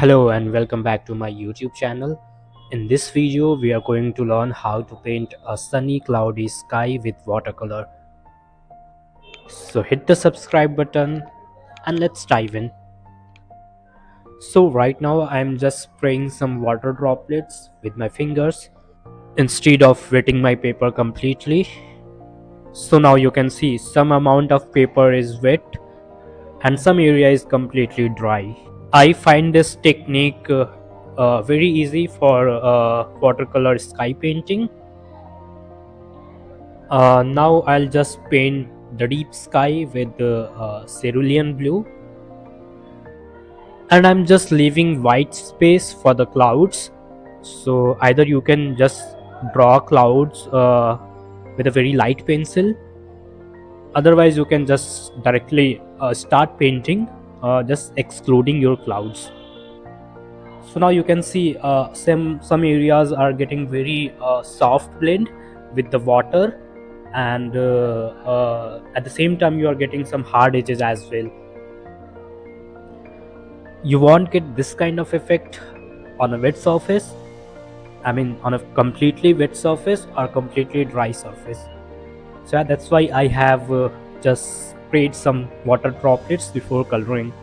Hello and welcome back to my YouTube channel. In this video, we are going to learn how to paint a sunny cloudy sky with watercolor. So hit the subscribe button and let's dive in. So right now I'm just spraying some water droplets with my fingers instead of wetting my paper completely. So now you can see some amount of paper is wet and some area is completely dry. I find this technique very easy for watercolor sky painting. Now I'll just paint the deep sky with the cerulean blue, and I'm just leaving white space for the clouds. So either you can just draw clouds with a very light pencil, otherwise you can just directly start painting, just excluding your clouds. So now you can see some areas are getting very soft blend with the water, and at the same time you are getting some hard edges as well. You won't get this kind of effect on a wet surface, I mean on a completely wet surface or completely dry surface. So yeah, that's why I have just sprayed some water droplets before coloring.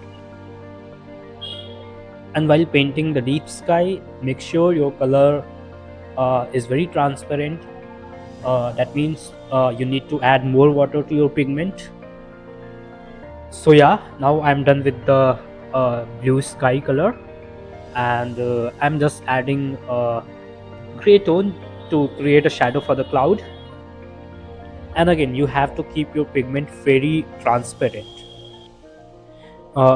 And while painting the deep sky, make sure your color is very transparent. That means you need to add more water to your pigment. So yeah, now I'm done with the blue sky color, and I'm just adding gray tone to create a shadow for the cloud. And again, you have to keep your pigment very transparent.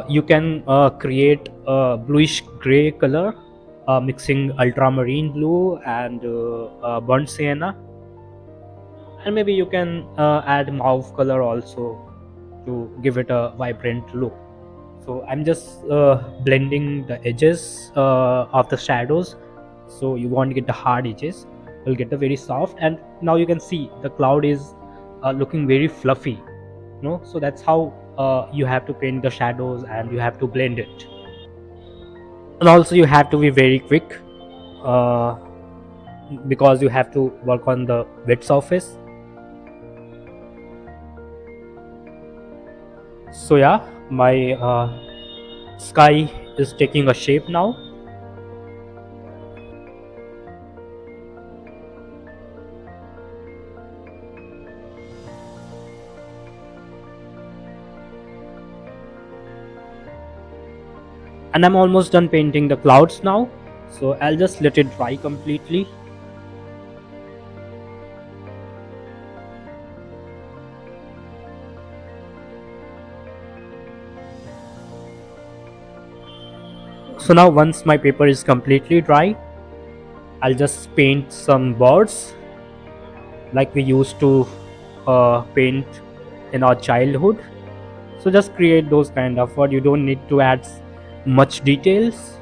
You can create a bluish gray color, mixing ultramarine blue and burnt sienna, and maybe you can add mauve color also to give it a vibrant look. So I'm just blending the edges of the shadows, so you won't get the hard edges, you'll get the very soft. And now you can see the cloud is looking very fluffy, so that's how you have to paint the shadows and you have to blend it. And also you have to be very quick, uh, because you have to work on the wet surface. So yeah, my sky is taking a shape now. And I'm almost done painting the clouds now, so I'll just let it dry completely. So now once my paper is completely dry, I'll just paint some birds like we used to paint in our childhood. So just create those kind of what you don't need to add much details.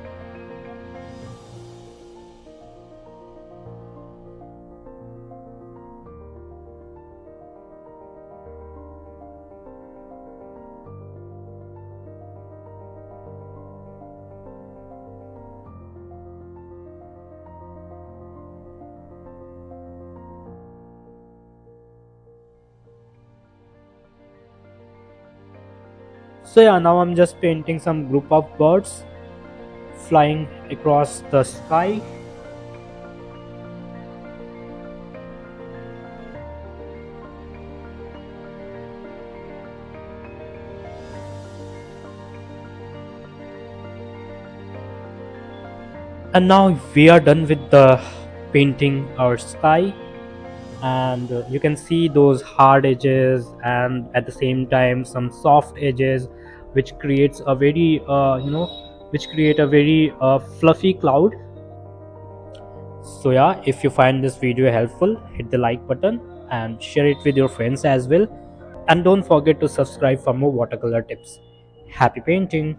So yeah, now I'm just painting some group of birds flying across the sky. And now we are done with the painting our sky, and you can see those hard edges and at the same time some soft edges, which creates a very which create a very fluffy cloud. So yeah, if you find this video helpful, hit the like button and share it with your friends as well, and don't forget to subscribe for more watercolor tips. Happy painting.